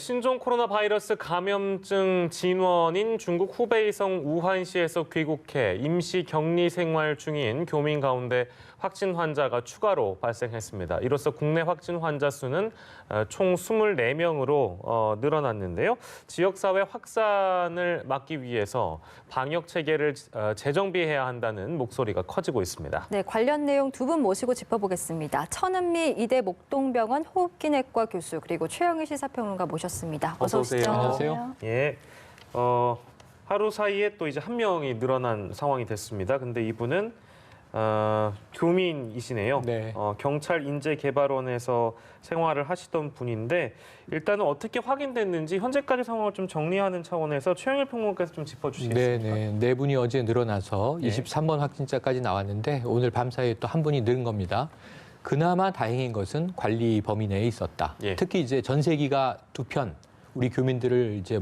신종 코로나 바이러스 감염증 진원인 중국 후베이성 우한시에서 귀국해 임시 격리 생활 중인 교민 가운데 확진 환자가 추가로 발생했습니다. 이로써 국내 확진 환자 수는 총 24명으로 늘어났는데요. 지역사회 확산을 막기 위해서 방역 체계를 재정비해야 한다는 목소리가 커지고 있습니다. 네, 관련 내용 두 분 모시고 짚어보겠습니다. 천은미 이대 목동병원 호흡기내과 교수 그리고 최영일 시사평론가 모셨습니다. 어서 오시죠. 안녕하세요. 예, 하루 사이에 또 이제 한 명이 늘어난 상황이 됐습니다. 근데 이분은 교민이시네요. 네. 경찰 인재개발원에서 생활을 하시던 분인데 일단은 어떻게 확인됐는지 현재까지 상황을 좀 정리하는 차원에서 최영일 평론가께서 좀 짚어주시겠습니까? 네 분이 어제 늘어나서 네. 23번 확진자까지 나왔는데 오늘 밤사이에 또 한 분이 늘은 겁니다. 그나마 다행인 것은 관리 범위 내에 있었다. 예. 특히 이제 전세기가 두 편 우리 교민들을 이제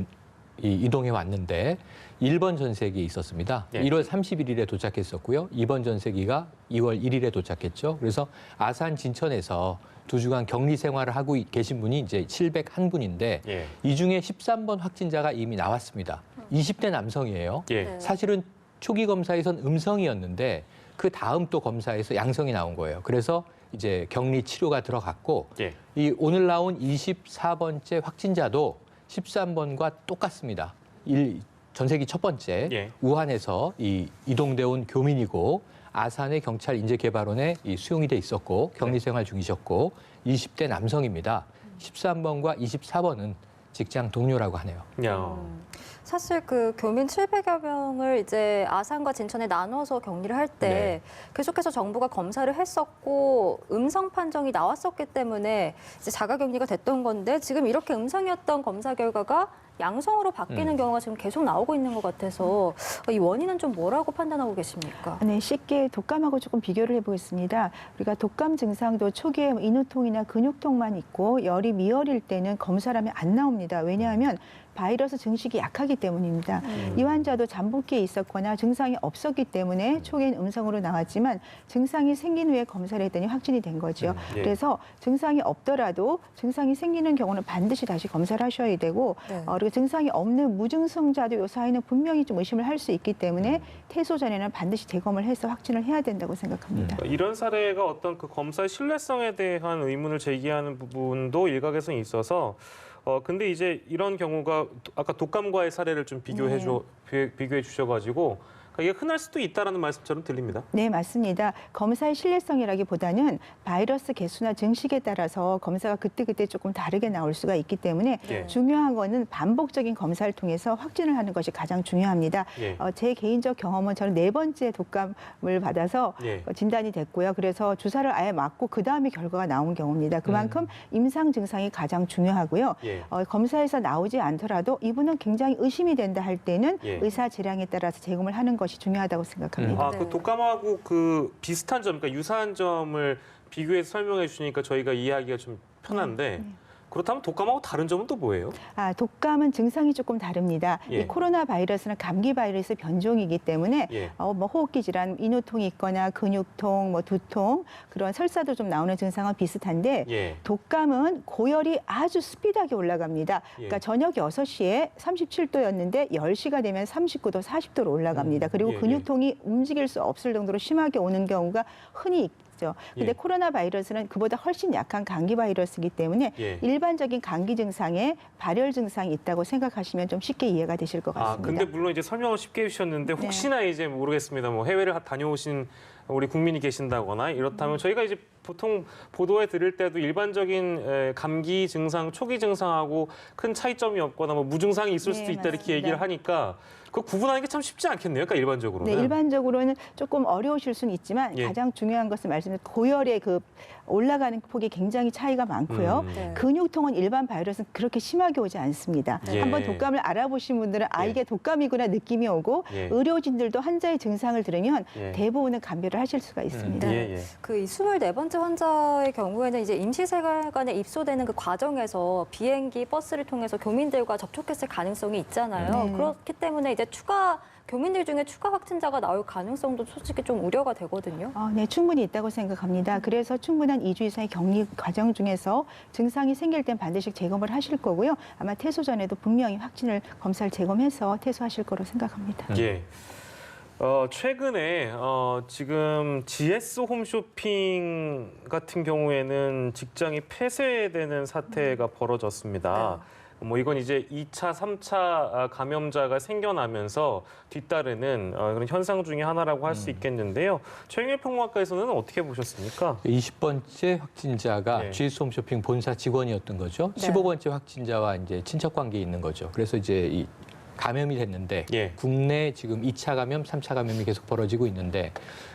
이동해 왔는데 1번 전세기에 있었습니다. 예. 1월 31일에 도착했었고요. 2번 전세기가 2월 1일에 도착했죠. 그래서 아산 진천에서 2주간 격리 생활을 하고 계신 분이 이제 701분인데 예. 이 중에 13번 확진자가 이미 나왔습니다. 20대 남성이에요. 예. 네. 사실은 초기 검사에선 음성이었는데 그 다음 또 검사에서 양성이 나온 거예요. 그래서 이제 격리 치료가 들어갔고 예. 이 오늘 나온 24번째 확진자도 13번과 똑같습니다. 전세기 첫 번째 예. 우한에서 이동돼 온 교민이고 아산의 경찰 인재개발원에 수용이 돼 있었고 격리 생활 중이셨고 20대 남성입니다. 13번과 24번은 직장 동료라고 하네요. 야. 사실 그 교민 700여 명을 이제 아산과 진천에 나눠서 격리를 할 때 네. 계속해서 정부가 검사를 했었고 음성 판정이 나왔었기 때문에 이제 자가 격리가 됐던 건데 지금 이렇게 음성이었던 검사 결과가 양성으로 바뀌는 경우가 지금 계속 나오고 있는 것 같아서 이 원인은 좀 뭐라고 판단하고 계십니까? 네, 쉽게 독감하고 조금 비교를 해보겠습니다. 우리가 독감 증상도 초기에 인후통이나 근육통만 있고 열이 미열일 때는 검사를 하면 안 나옵니다. 왜냐하면 바이러스 증식이 약하기 때문입니다. 이 환자도 잠복기에 있었거나 증상이 없었기 때문에 초기엔 음성으로 나왔지만 증상이 생긴 후에 검사를 했더니 확진이 된 거죠. 예. 그래서 증상이 없더라도 증상이 생기는 경우는 반드시 다시 검사를 하셔야 되고 네. 그리고 증상이 없는 무증상자도 요 사이는 분명히 좀 의심을 할 수 있기 때문에 퇴소 전에는 반드시 재검을 해서 확진을 해야 된다고 생각합니다. 이런 사례가 어떤 그 검사의 신뢰성에 대한 의문을 제기하는 부분도 일각에서는 있어서 근데 이제 이런 경우가 아까 독감과의 사례를 좀 비교해 주셔가지고 이게 흔할 수도 있다라는 말씀처럼 들립니다. 네, 맞습니다. 검사의 신뢰성이라기보다는 바이러스 개수나 증식에 따라서 검사가 그때그때 조금 다르게 나올 수가 있기 때문에 예. 중요한 거는 반복적인 검사를 통해서 확진을 하는 것이 가장 중요합니다. 예. 제 개인적 경험은 저는 4번째 독감을 받아서 예. 진단이 됐고요. 그래서 주사를 아예 맞고 그다음에 결과가 나온 경우입니다. 그만큼 임상 증상이 가장 중요하고요. 예. 검사에서 나오지 않더라도 이분은 굉장히 의심이 된다 할 때는 예. 의사 재량에 따라서 재검을 하는 것이 중요하다고 생각합니다. 네. 그 독감하고 그 비슷한 점, 그러니까 유사한 점을 비교해서 설명해 주시니까 저희가 이해하기가 좀 편한데 그렇다면 독감하고 다른 점은 또 뭐예요? 독감은 증상이 조금 다릅니다. 예. 이 코로나 바이러스는 감기 바이러스 변종이기 때문에 예. 호흡기 질환, 인후통이 있거나 근육통, 두통, 그런 설사도 좀 나오는 증상은 비슷한데 예. 독감은 고열이 아주 스피드하게 올라갑니다. 그러니까 저녁 6시에 37도였는데 10시가 되면 39도, 40도로 올라갑니다. 그리고 예, 근육통이 움직일 수 없을 정도로 심하게 오는 경우가 흔히 있죠. 근데 예. 코로나 바이러스는 그보다 훨씬 약한 감기 바이러스이기 때문에 예. 일반적인 감기 증상에 발열 증상이 있다고 생각하시면 좀 쉽게 이해가 되실 것 같습니다. 근데 물론 이제 설명을 쉽게 해주셨는데 네. 혹시나 이제 모르겠습니다. 뭐 해외를 다녀오신 우리 국민이 계신다거나 이렇다면 저희가 이제 보통 보도에 들을 때도 일반적인 감기 증상, 초기 증상하고 큰 차이점이 없거나 뭐 무증상이 있을 네, 수도 있다 이렇게 맞습니다. 얘기를 하니까 그 구분하는 게 참 쉽지 않겠네요. 그러니까 일반적으로는. 네, 일반적으로는 조금 어려우실 수는 있지만 예. 가장 중요한 것은 말씀드린 고열의 그 올라가는 폭이 굉장히 차이가 많고요. 네. 근육통은 일반 바이러스는 그렇게 심하게 오지 않습니다. 예. 한번 독감을 알아보신 분들은 예. 이게 독감이구나 느낌이 오고 예. 의료진들도 환자의 증상을 들으면 예. 대부분은 감별을 이해를 하실 수가 있습니다. 예. 그 24번째 환자의 경우에는 이제 임시생활관에 입소되는 그 과정에서 비행기, 버스를 통해서 교민들과 접촉했을 가능성이 있잖아요. 네. 그렇기 때문에 이제 교민들 중에 추가 확진자가 나올 가능성도 솔직히 좀 우려가 되거든요. 네, 충분히 있다고 생각합니다. 그래서 충분한 2주 이상의 격리 과정 중에서 증상이 생길 땐 반드시 재검을 하실 거고요. 아마 퇴소 전에도 분명히 검사를 재검해서 퇴소하실 거로 생각합니다. 예. 최근에 지금 GS 홈쇼핑 같은 경우에는 직장이 폐쇄되는 사태가 벌어졌습니다. 뭐 이건 이제 2차, 3차 감염자가 생겨나면서 뒤따르는 그런 현상 중에 하나라고 할 수 있겠는데요. 최영일 평론가에서는 어떻게 보셨습니까? 20번째 확진자가 네. GS 홈쇼핑 본사 직원이었던 거죠. 네. 15번째 확진자와 이제 친척 관계에 있는 거죠. 그래서 이제 이 감염이 됐는데 예. 국내 지금 2차 감염, 3차 감염이 계속 벌어지고 있는데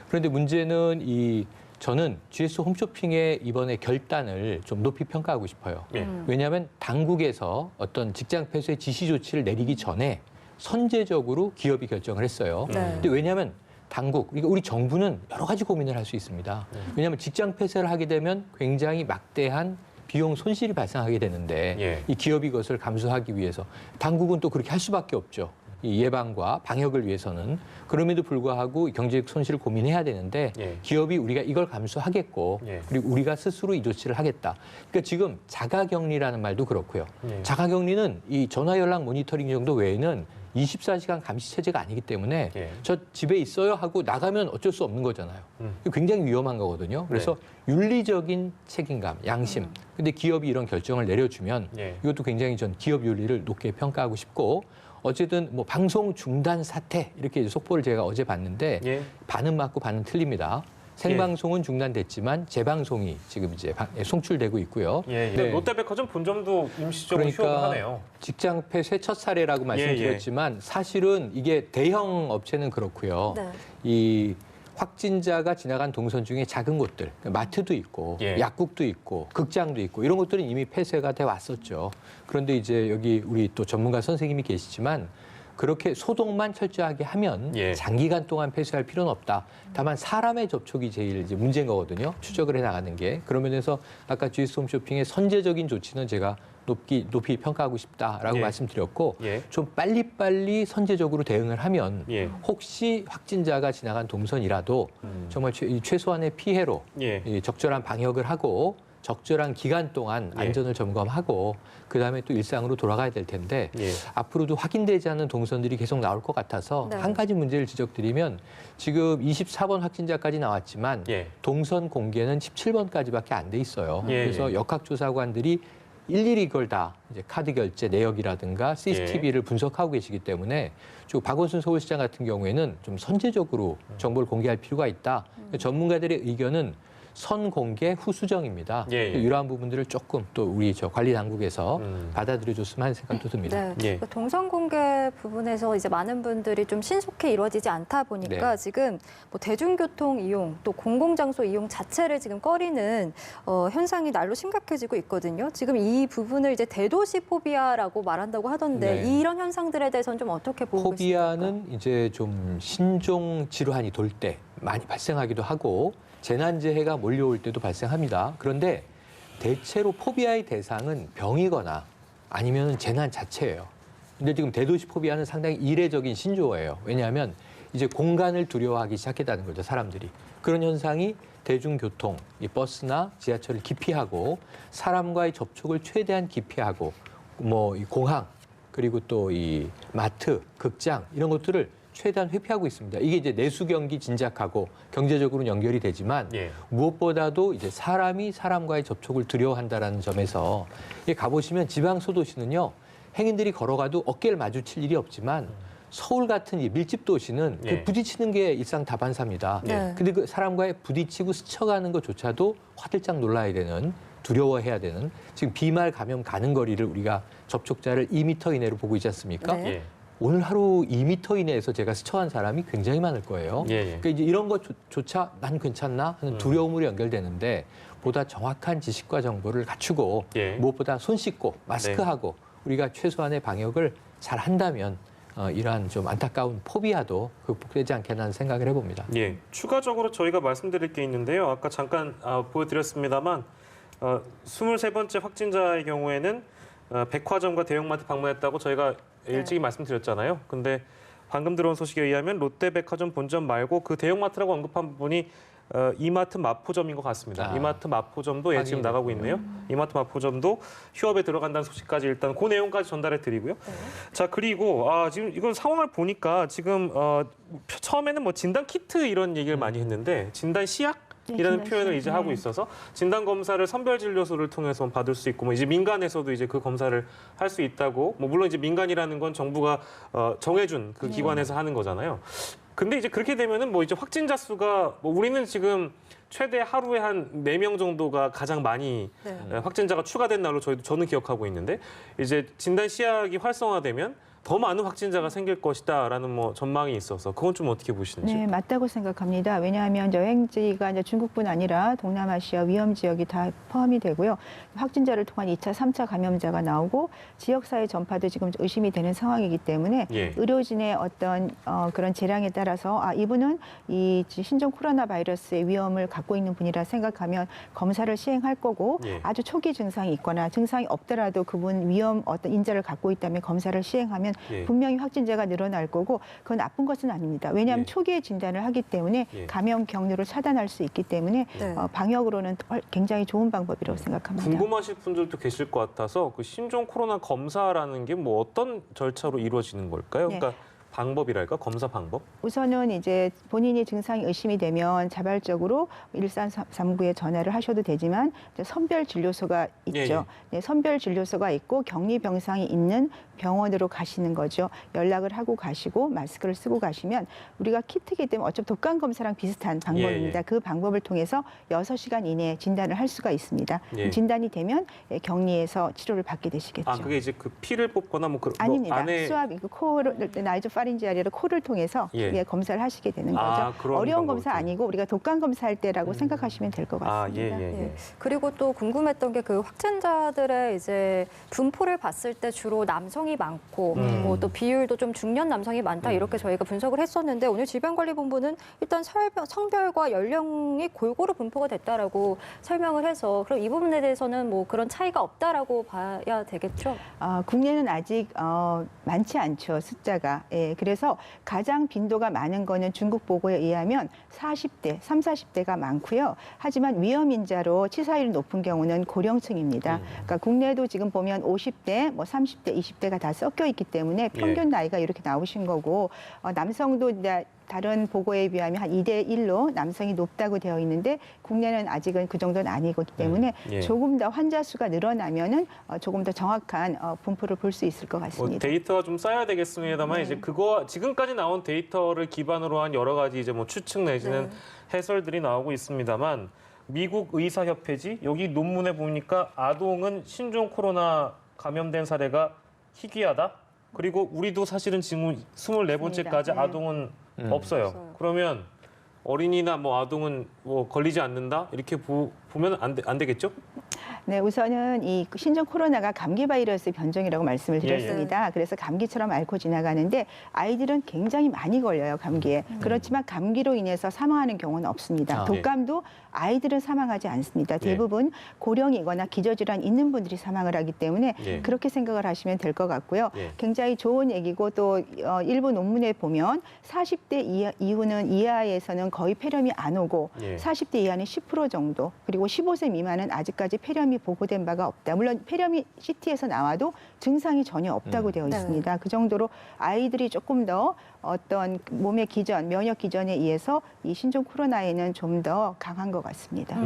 그런데 문제는 저는 GS 홈쇼핑의 이번에 결단을 좀 높이 평가하고 싶어요. 예. 왜냐하면 당국에서 어떤 직장 폐쇄 지시 조치를 내리기 전에 선제적으로 기업이 결정을 했어요. 네. 근데 왜냐하면 그러니까 우리 정부는 여러 가지 고민을 할 수 있습니다. 왜냐하면 직장 폐쇄를 하게 되면 굉장히 막대한 비용 손실이 발생하게 되는데 예. 이 기업이 그것을 감수하기 위해서 당국은 또 그렇게 할 수밖에 없죠. 이 예방과 방역을 위해서는 그럼에도 불구하고 경제적 손실을 고민해야 되는데 예. 기업이 우리가 이걸 감수하겠고 예. 그리고 우리가 스스로 이 조치를 하겠다. 그러니까 지금 자가격리라는 말도 그렇고요. 예. 자가격리는 이 전화연락 모니터링 정도 외에는 24시간 감시 체제가 아니기 때문에 예. 저 집에 있어요 하고 나가면 어쩔 수 없는 거잖아요. 이거 굉장히 위험한 거거든요. 그래서 윤리적인 책임감, 양심. 근데 기업이 이런 결정을 내려주면 예. 이것도 굉장히 전 기업 윤리를 높게 평가하고 싶고 어쨌든 뭐 방송 중단 사태 이렇게 속보를 제가 어제 봤는데 예. 반은 맞고 반은 틀립니다. 생방송은 중단됐지만 재방송이 지금 이제 송출되고 있고요. 예. 네. 롯데백화점 본점도 임시적으로 휴업을 하네요. 직장 폐쇄 첫 사례라고 말씀드렸지만 사실은 이게 대형 업체는 그렇고요. 네. 이 확진자가 지나간 동선 중에 작은 곳들, 마트도 있고 예. 약국도 있고 극장도 있고 이런 것들은 이미 폐쇄가 돼 왔었죠. 그런데 이제 여기 우리 또 전문가 선생님이 계시지만 그렇게 소독만 철저하게 하면 예. 장기간 동안 폐쇄할 필요는 없다. 다만 사람의 접촉이 제일 이제 문제인 거거든요. 추적을 해 나가는 게. 그런 면에서 아까 GS 홈쇼핑의 선제적인 조치는 제가 높이 평가하고 싶다라고 예. 말씀드렸고 예. 좀 빨리빨리 선제적으로 대응을 하면 예. 혹시 확진자가 지나간 동선이라도 정말 최소한의 피해로 예. 이 적절한 방역을 하고 적절한 기간 동안 예. 안전을 점검하고 그다음에 또 일상으로 돌아가야 될 텐데 예. 앞으로도 확인되지 않는 동선들이 계속 나올 것 같아서 네. 한 가지 문제를 지적드리면 지금 24번 확진자까지 나왔지만 예. 동선 공개는 17번까지밖에 안 돼 있어요. 예, 그래서 역학조사관들이 일일이 이걸 다 이제 카드 결제 내역이라든가 CCTV를 분석하고 계시기 때문에 좀 박원순 서울시장 같은 경우에는 좀 선제적으로 정보를 공개할 필요가 있다. 전문가들의 의견은 선공개 후수정입니다. 예, 예. 이러한 부분들을 조금 또 우리 관리 당국에서 받아들여줬으면 하는 생각도 듭니다. 네. 예. 그 동선 공개 부분에서 이제 많은 분들이 좀 신속히 이루어지지 않다 보니까 네. 지금 뭐 대중교통 이용 또 공공장소 이용 자체를 지금 꺼리는 현상이 날로 심각해지고 있거든요. 지금 이 부분을 이제 대도시 포비아라고 말한다고 하던데 네. 이런 현상들에 대해서는 좀 어떻게 보고 계십니까? 포비아는 이제 좀 신종 질환이 돌 때 많이 발생하기도 하고 재난재해가 몰려올 때도 발생합니다. 그런데 대체로 포비아의 대상은 병이거나 아니면 재난 자체예요. 근데 지금 대도시 포비아는 상당히 이례적인 신조어예요. 왜냐하면 이제 공간을 두려워하기 시작했다는 거죠, 사람들이. 그런 현상이 대중교통, 이 버스나 지하철을 기피하고 사람과의 접촉을 최대한 기피하고 뭐 이 공항 그리고 또 이 마트, 극장 이런 것들을 최대한 회피하고 있습니다. 이게 이제 내수 경기 진작하고 경제적으로는 연결이 되지만 예. 무엇보다도 이제 사람이 사람과의 접촉을 두려워한다라는 점에서 이게 가보시면 지방 소도시는요 행인들이 걸어가도 어깨를 마주칠 일이 없지만 서울 같은 이 밀집 도시는 예. 그 부딪히는 게 일상 다반사입니다. 네. 근데 그 사람과의 부딪히고 스쳐가는 것조차도 화들짝 놀라야 되는 두려워해야 되는 지금 비말 감염 가는 거리를 우리가 접촉자를 2m 이내로 보고 있지 않습니까? 네. 예. 오늘 하루 2m 이내에서 제가 스쳐간 사람이 굉장히 많을 거예요. 예. 그러니까 이제 이런 것조차 난 괜찮나 하는 두려움으로 연결되는데 보다 정확한 지식과 정보를 갖추고 예. 무엇보다 손 씻고 마스크하고 우리가 최소한의 방역을 잘 한다면 이러한 좀 안타까운 포비아도 극복되지 않겠나 생각을 해봅니다. 예, 추가적으로 저희가 말씀드릴 게 있는데요. 아까 잠깐 보여드렸습니다만 23번째 확진자의 경우에는 백화점과 대형마트 방문했다고 저희가 일찍이 말씀드렸잖아요. 근데 방금 들어온 소식에 의하면 롯데백화점 본점 말고 그 대형마트라고 언급한 부분이 이마트 마포점인 것 같습니다. 이마트 마포점도 예, 지금 나가고 있네요. 이마트 마포점도 휴업에 들어간다는 소식까지 일단 그 내용까지 전달해 드리고요. 자, 그리고 지금 이건 상황을 보니까 지금 처음에는 뭐 진단 키트 이런 얘기를 많이 했는데 진단 시약 이라는 진단 표현을 시약. 이제 하고 있어서 진단 검사를 선별진료소를 통해서 받을 수 있고 뭐 이제 민간에서도 이제 그 검사를 할 수 있다고 뭐 물론 이제 민간이라는 건 정부가 정해준 그 기관에서 하는 거잖아요. 근데 이제 그렇게 되면은 뭐 이제 확진자 수가 뭐 우리는 지금 최대 하루에 한 4명 정도가 가장 많이 확진자가 추가된 날로 저는 기억하고 있는데 이제 진단 시약이 활성화되면 더 많은 확진자가 생길 것이다라는 뭐 전망이 있어서 그건 좀 어떻게 보시는지? 네, 맞다고 생각합니다. 왜냐하면 여행지가 이제 중국뿐 아니라 동남아시아 위험 지역이 다 포함이 되고요. 확진자를 통한 2차, 3차 감염자가 나오고 지역사회 전파도 지금 의심이 되는 상황이기 때문에 예. 의료진의 어떤 그런 재량에 따라서 이분은 이 신종 코로나 바이러스의 위험을 갖고 있는 분이라 생각하면 검사를 시행할 거고 예. 아주 초기 증상이 있거나 증상이 없더라도 그분 위험 어떤 인자를 갖고 있다면 검사를 시행하면 예. 분명히 확진자가 늘어날 거고 그건 나쁜 것은 아닙니다. 왜냐하면 예. 초기에 진단을 하기 때문에 예. 감염 경로를 차단할 수 있기 때문에 네. 방역으로는 굉장히 좋은 방법이라고 생각합니다. 궁금하실 분들도 계실 것 같아서 그 신종 코로나 검사라는 게 뭐 어떤 절차로 이루어지는 걸까요? 네. 그러니까 방법이랄까? 검사 방법? 우선은 이제 본인이 증상이 의심이 되면 자발적으로 1339에 전화를 하셔도 되지만 이제 선별 진료소가 있죠. 네, 선별 진료소가 있고 격리 병상이 있는 병원으로 가시는 거죠. 연락을 하고 가시고 마스크를 쓰고 가시면 우리가 키트이기 때문에 어차피 독감 검사랑 비슷한 방법입니다. 예. 그 방법을 통해서 6시간 이내에 진단을 할 수가 있습니다. 예. 진단이 되면 격리에서 치료를 받게 되시겠죠. 그게 이제 그 피를 뽑거나 뭐 그 아닙니다. 뭐 안에 수압, 코를 나이조파린지아리아를 코를 통해서 예. 검사를 하시게 되는 거죠. 그런 어려운 방법이 검사 아니고 우리가 독감 검사할 때라고 생각하시면 될 것 같습니다. 예. 예. 그리고 또 궁금했던 게 그 확진자들의 이제 분포를 봤을 때 주로 남성이 많고 뭐 또 비율도 좀 중년 남성이 많다 이렇게 저희가 분석을 했었는데 오늘 질병관리본부는 일단 성별과 연령이 골고루 분포가 됐다라고 설명을 해서 그럼 이 부분에 대해서는 뭐 그런 차이가 없다라고 봐야 되겠죠? 국내는 아직 많지 않죠, 숫자가. 예, 그래서 가장 빈도가 많은 거는 중국 보고에 의하면 40대, 30, 40대가 많고요. 하지만 위험인자로 치사율이 높은 경우는 고령층입니다. 그러니까 국내도 지금 보면 50대, 뭐 30대, 20대가 다 섞여 있기 때문에 평균 나이가 이렇게 나오신 거고 남성도 이제 다른 보고에 비하면 한 2대1로 남성이 높다고 되어 있는데 국내는 아직은 그 정도는 아니기 때문에 조금 더 환자 수가 늘어나면은 조금 더 정확한 분포를 볼 수 있을 것 같습니다. 데이터가 좀 쌓여야 되겠습니다만 이제 그거 지금까지 나온 데이터를 기반으로 한 여러 가지 이제 뭐 추측 내지는 해설들이 나오고 있습니다만 미국 의사협회지 여기 논문에 보니까 아동은 신종 코로나 감염된 사례가 희귀하다. 그리고 우리도 사실은 지금 24번째까지 네. 아동은 없어요. 그러면 어린이나 뭐 아동은 뭐 걸리지 않는다 이렇게 보면 안 되겠죠? 네, 우선은 이 신종 코로나가 감기 바이러스 변종이라고 말씀을 드렸습니다. 그래서 감기처럼 앓고 지나가는데 아이들은 굉장히 많이 걸려요, 감기에. 그렇지만 감기로 인해서 사망하는 경우는 없습니다. 독감도 아이들은 사망하지 않습니다. 대부분 고령이거나 기저질환 있는 분들이 사망을 하기 때문에 그렇게 생각을 하시면 될 것 같고요. 굉장히 좋은 얘기고 또 일부 논문에 보면 40대 이후는 이하에서는 거의 폐렴이 안 오고 40대 이하는 10% 정도 그리고 15세 미만은 아직까지 폐렴이 보고된 바가 없다. 물론 폐렴이 CT에서 나와도 증상이 전혀 없다고 되어 있습니다. 그 정도로 아이들이 조금 더 어떤 몸의 기전, 면역 기전에 의해서 이 신종 코로나에는 좀 더 강한 것 같습니다.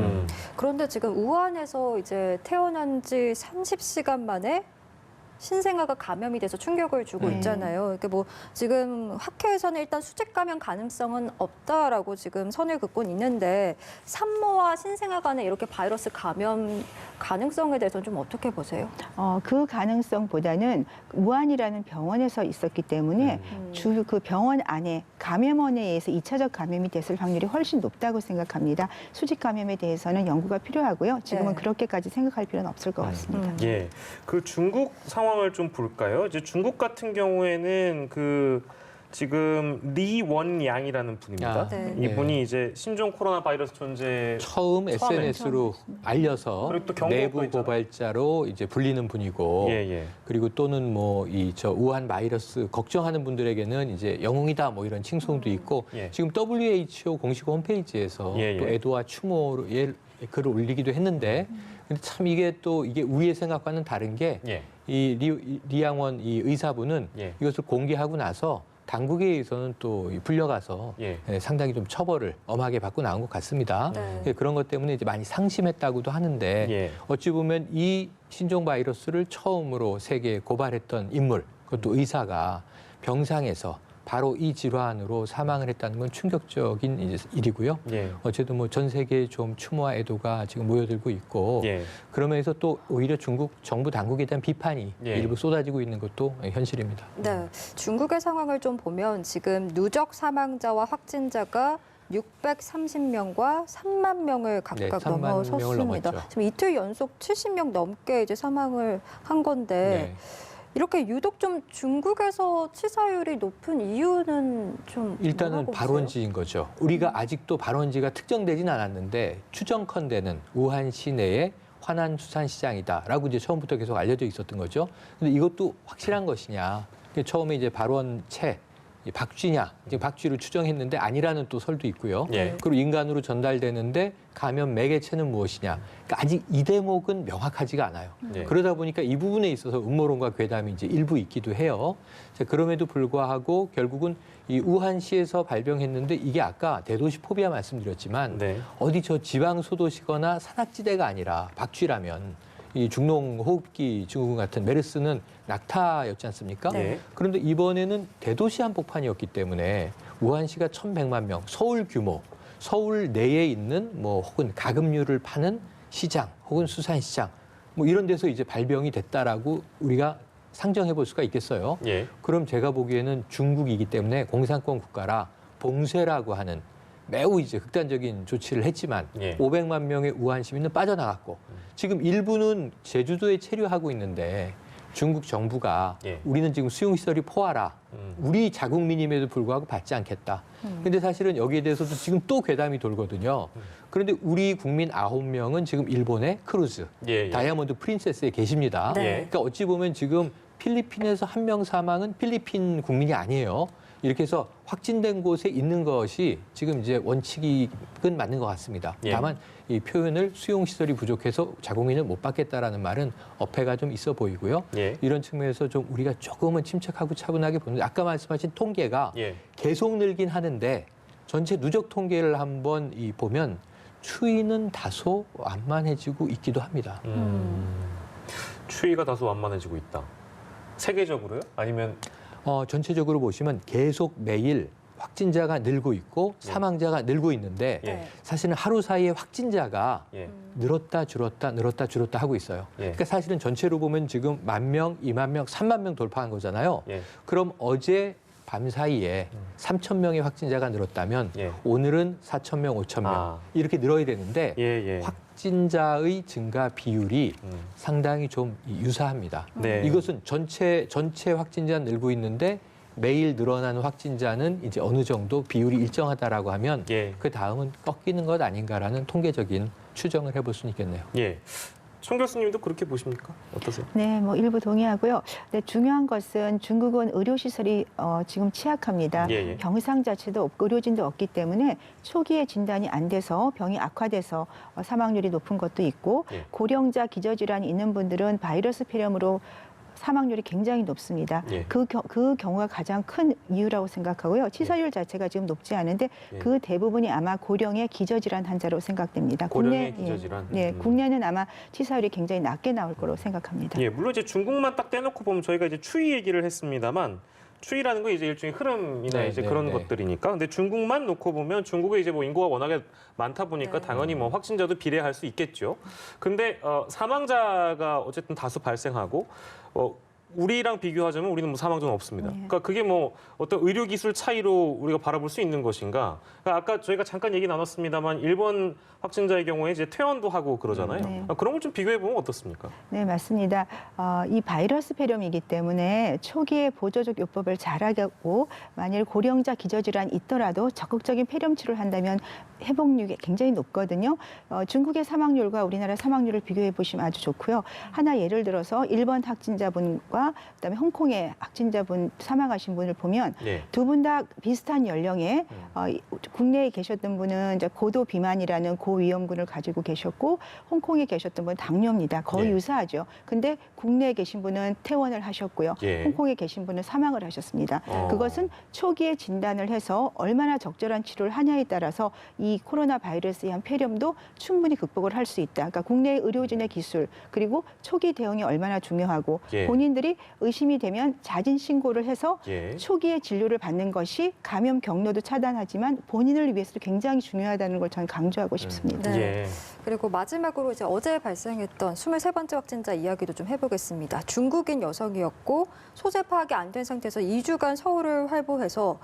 그런데 지금 우한에서 이제 태어난 지 30시간 만에 신생아가 감염이 돼서 충격을 주고 있잖아요. 그러니까 뭐 지금 학회에서는 일단 수직 감염 가능성은 없다라고 지금 선을 긋고 있는데 산모와 신생아 간에 이렇게 바이러스 감염 가능성에 대해서는 좀 어떻게 보세요? 그 가능성보다는 우한이라는 병원에서 있었기 때문에 그 병원 안에 감염원에 의해서 2차적 감염이 됐을 확률이 훨씬 높다고 생각합니다. 수직 감염에 대해서는 연구가 필요하고요. 지금은 네. 그렇게까지 생각할 필요는 없을 것 같습니다. 예, 그 중국 상황을 좀 볼까요? 이제 중국 같은 경우에는 그 지금 리원양이라는 분입니다. 아, 네. 이분이 이제 신종 코로나 바이러스 존재 처음 SNS로 알려서 그리고 또 경고도 내부 있잖아요. 고발자로 이제 불리는 분이고 예. 그리고 또는 뭐 이 저 우한 바이러스 걱정하는 분들에게는 이제 영웅이다 뭐 이런 칭송도 있고 예. 지금 WHO 공식 홈페이지에서 예. 또 애도와 추모로 글을 올리기도 했는데 근데 참 이게 또 이게 우리의 생각과는 다른 게 예. 이 리양원 이 의사분은 예. 이것을 공개하고 나서 당국에 의해서는 또 불려가서 예. 상당히 좀 처벌을 엄하게 받고 나온 것 같습니다. 네. 그런 것 때문에 이제 많이 상심했다고도 하는데 예. 어찌 보면 이 신종 바이러스를 처음으로 세계에 고발했던 인물, 그것도 의사가 병상에서 바로 이 질환으로 사망을 했다는 건 충격적인 이제 일이고요. 예. 어쨌든 뭐 전 세계에 좀 추모와 애도가 지금 모여들고 있고 예. 그러면서 또 오히려 중국 정부 당국에 대한 비판이 예. 일부 쏟아지고 있는 것도 현실입니다. 네, 중국의 상황을 좀 보면 지금 누적 사망자와 확진자가 630명과 3만 명을 각각 네, 3만 명을 넘어섰습니다. 넘었죠. 지금 이틀 연속 70명 넘게 이제 사망을 한 건데 이렇게 유독 좀 중국에서 치사율이 높은 이유는 좀 일단은 뭐라고 보세요? 발원지인 거죠. 우리가 아직도 발원지가 특정되진 않았는데 추정컨대는 우한 시내의 화난 수산시장이다라고 이제 처음부터 계속 알려져 있었던 거죠. 근데 이것도 확실한 것이냐? 처음에 이제 발원체 박쥐냐? 이제 박쥐를 추정했는데 아니라는 또 설도 있고요. 예. 그리고 인간으로 전달되는데 감염 매개체는 무엇이냐? 그러니까 아직 이 대목은 명확하지가 않아요. 예. 그러다 보니까 이 부분에 있어서 음모론과 괴담이 이제 일부 있기도 해요. 자, 그럼에도 불구하고 결국은 이 우한시에서 발병했는데 이게 아까 대도시 포비아 말씀드렸지만 네. 어디 저 지방 소도시거나 산악지대가 아니라 박쥐라면 이 중농 호흡기 증후군 같은 메르스는 낙타였지 않습니까? 네. 그런데 이번에는 대도시 한복판이었기 때문에 우한시가 1,100만 명, 서울 규모, 서울 내에 있는 뭐 혹은 가금류를 파는 시장 혹은 수산시장 뭐 이런 데서 이제 발병이 됐다라고 우리가 상정해 볼 수가 있겠어요. 예. 그럼 제가 보기에는 중국이기 때문에 공산권 국가라 봉쇄라고 하는 매우 이제 극단적인 조치를 했지만 예. 500만 명의 우한 시민은 빠져나갔고 지금 일부는 제주도에 체류하고 있는데 중국 정부가 예. 우리는 지금 수용시설이 포화라 우리 자국민임에도 불구하고 받지 않겠다. 근데 사실은 여기에 대해서도 지금 또 괴담이 돌거든요. 그런데 우리 국민 9명은 지금 일본의 크루즈, 예. 다이아몬드 프린세스에 계십니다. 네. 그러니까 어찌 보면 지금 필리핀에서 한 명 사망은 필리핀 국민이 아니에요. 이렇게 해서 확진된 곳에 있는 것이 지금 이제 원칙은 맞는 것 같습니다. 예. 다만 이 표현을 수용시설이 부족해서 자국민을 못 받겠다라는 말은 어폐가 좀 있어 보이고요. 예. 이런 측면에서 좀 우리가 조금은 침착하고 차분하게 보는데 아까 말씀하신 통계가 예. 계속 늘긴 하는데 전체 누적 통계를 한번 보면 추이는 다소 완만해지고 있기도 합니다. 추위가 다소 완만해지고 있다. 세계적으로요? 아니면 전체적으로 보시면 계속 매일 확진자가 늘고 있고 사망자가 늘고 있는데 예. 사실은 하루 사이에 확진자가 예. 늘었다 줄었다 하고 있어요. 예. 그러니까 사실은 전체로 보면 지금 10,000명, 20,000명, 30,000명 돌파한 거잖아요. 예. 그럼 어제 밤 사이에 3,000명의 확진자가 늘었다면 예. 오늘은 4,000명, 5,000명 아. 이렇게 늘어야 되는데 예. 확진자의 증가 비율이 음. 상당히 좀 유사합니다. 네. 이것은 전체 확진자는 늘고 있는데 매일 늘어나는 확진자는 이제 어느 정도 비율이 일정하다라고 하면 예. 그 다음은 꺾이는 것 아닌가라는 통계적인 추정을 해볼 수는 있겠네요. 예. 송 교수님도 그렇게 보십니까? 어떠세요? 네, 뭐 일부 동의하고요. 근데 중요한 것은 중국은 의료시설이 지금 취약합니다. 예. 병상 자체도 없고 의료진도 없기 때문에 초기에 진단이 안 돼서 병이 악화돼서 사망률이 높은 것도 있고 예. 고령자 기저질환이 있는 분들은 바이러스 폐렴으로 사망률이 굉장히 높습니다. 예. 그 경우가 가장 큰 이유라고 생각하고요. 치사율 자체가 지금 높지 않은데 예. 그 대부분이 아마 고령의 기저질환 환자로 생각됩니다. 고령의 기저질환. 네, 국내는 아마 치사율이 굉장히 낮게 나올 거로 생각합니다. 예, 물론 이제 중국만 딱 떼놓고 보면 저희가 이제 추위 얘기를 했습니다만 추위라는 건 이제 일종의 흐름이나 네, 이제 네, 그런 네. 것들이니까. 근데 중국만 놓고 보면 중국에 이제 뭐 인구가 워낙에 많다 보니까 네. 당연히 뭐 확진자도 비례할 수 있겠죠. 근데 사망자가 어쨌든 다수 발생하고 우리랑 비교하자면 우리는 뭐 사망자는 없습니다. 네. 그러니까 그게 뭐 어떤 의료기술 차이로 우리가 바라볼 수 있는 것인가? 그러니까 아까 저희가 잠깐 얘기 나눴습니다만 일본 확진자의 경우에 이제 퇴원도 하고 그러잖아요. 네. 그런 걸 좀 비교해 보면 어떻습니까? 네, 맞습니다. 이 바이러스 폐렴이기 때문에 초기에 보조적 요법을 잘하고 만일 고령자 기저질환이 있더라도 적극적인 폐렴 치료를 한다면 회복률이 굉장히 높거든요. 중국의 사망률과 우리나라 사망률을 비교해 보시면 아주 좋고요. 하나 예를 들어서 일본 확진자분과 그다음에 홍콩의 확진자분 사망하신 분을 보면 예. 두 분 다 비슷한 연령에 국내에 계셨던 분은 이제 고도 비만이라는 고위험군을 가지고 계셨고 홍콩에 계셨던 분은 당뇨입니다. 거의 예. 유사하죠. 근데 국내에 계신 분은 퇴원을 하셨고요. 예. 홍콩에 계신 분은 사망을 하셨습니다. 어. 그것은 초기에 진단을 해서 얼마나 적절한 치료를 하냐에 따라서 이 코로나 바이러스에 의한 폐렴도 충분히 극복을 할 수 있다. 그러니까 국내 의료진의 기술 그리고 초기 대응이 얼마나 중요하고 예. 본인들이 의심이 되면 자진 신고를 해서 예. 초기에 진료를 받는 것이 감염 경로도 차단하지만 본인을 위해서도 굉장히 중요하다는 걸 저는 강조하고 싶습니다. 네. 예. 그리고 마지막으로 이제 어제 발생했던 23번째 확진자 이야기도 좀 해보겠습니다. 중국인 여성이었고 소재 파악이 안 된 상태에서 2주간 서울을 활보해서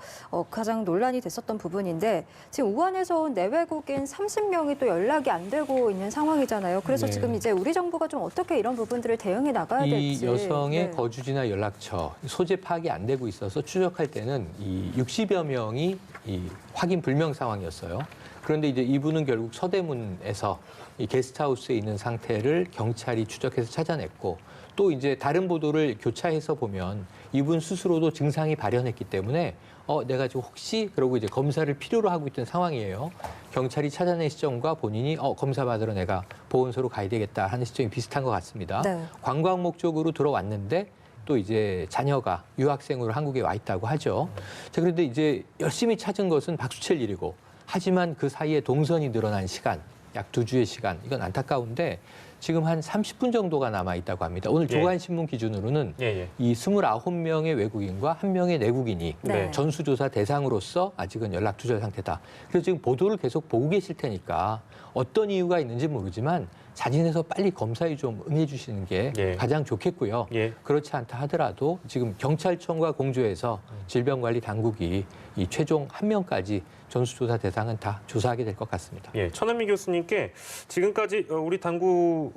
가장 논란이 됐었던 부분인데 지금 우한에서 온 내외국인 30명이 또 연락이 안 되고 있는 상황이잖아요. 그래서 네. 지금 이제 우리 정부가 좀 어떻게 이런 부분들을 대응해 나가야 이 될지. 여성의 네. 거주지나 연락처, 소재 파악이 안 되고 있어서 추적할 때는 이 60여 명이 이 확인 불명 상황이었어요. 그런데 이제 이분은 결국 서대문에서 이 게스트하우스에 있는 상태를 경찰이 추적해서 찾아냈고 또 이제 다른 보도를 교차해서 보면 이분 스스로도 증상이 발현했기 때문에 내가 지금 혹시 그러고 이제 검사를 필요로 하고 있던 상황이에요. 경찰이 찾아낸 시점과 본인이 검사 받으러 내가 보건소로 가야 되겠다 하는 시점이 비슷한 것 같습니다. 네. 관광 목적으로 들어왔는데 또 이제 자녀가 유학생으로 한국에 와 있다고 하죠. 자, 그런데 이제 열심히 찾은 것은 박수칠 일이고 하지만 그 사이에 동선이 늘어난 시간, 약 2주의 시간, 이건 안타까운데 지금 한 30분 정도가 남아 있다고 합니다. 오늘 예. 조간신문 기준으로는 예. 이 29명의 외국인과 1명의 내국인이 네. 전수조사 대상으로서 아직은 연락 두절 상태다. 그래서 지금 보도를 계속 보고 계실 테니까 어떤 이유가 있는지 모르지만 자진해서 빨리 검사에 좀 응해 주시는 게 예. 가장 좋겠고요. 예. 그렇지 않다 하더라도 지금 경찰청과 공조해서 질병관리당국이 이 최종 1명까지 전수조사 대상은 다 조사하게 될 것 같습니다. 예, 천은미 교수님께 지금까지 우리 당국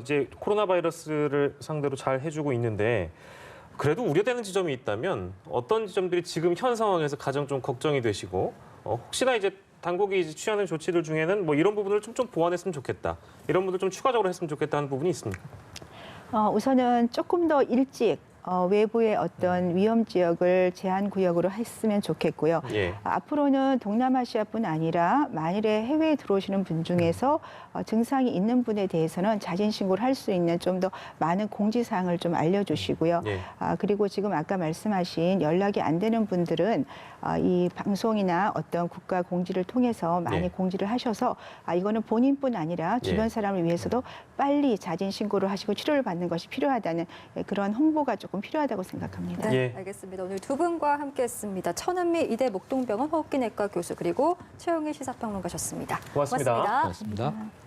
이제 코로나 바이러스를 상대로 잘 해주고 있는데 그래도 우려되는 지점이 있다면 어떤 지점들이 지금 현 상황에서 가장 좀 걱정이 되시고 혹시나 이제 당국이 이제 취하는 조치들 중에는 뭐 이런 부분을 좀 보완했으면 좋겠다, 이런 부분들 좀 추가적으로 했으면 좋겠다는 부분이 있습니까? 우선은 조금 더 일찍 외부의 어떤 위험 지역을 제한 구역으로 했으면 좋겠고요. 예. 앞으로는 동남아시아뿐 아니라 만일에 해외에 들어오시는 분 중에서 증상이 있는 분에 대해서는 자진 신고를 할 수 있는 좀 더 많은 공지사항을 좀 알려주시고요. 예. 그리고 지금 아까 말씀하신 연락이 안 되는 분들은 이 방송이나 어떤 국가 공지를 통해서 많이 예. 공지를 하셔서 이거는 본인뿐 아니라 주변 예. 사람을 위해서도 빨리 자진 신고를 하시고 치료를 받는 것이 필요하다는 그런 홍보가 조금 필요하다고 생각합니다. 네, 예. 알겠습니다. 오늘 두 분과 함께했습니다. 천은미 이대 목동병원 호흡기내과 교수 그리고 최영희 시사평론가셨습니다. 고맙습니다. 고맙습니다. 고맙습니다.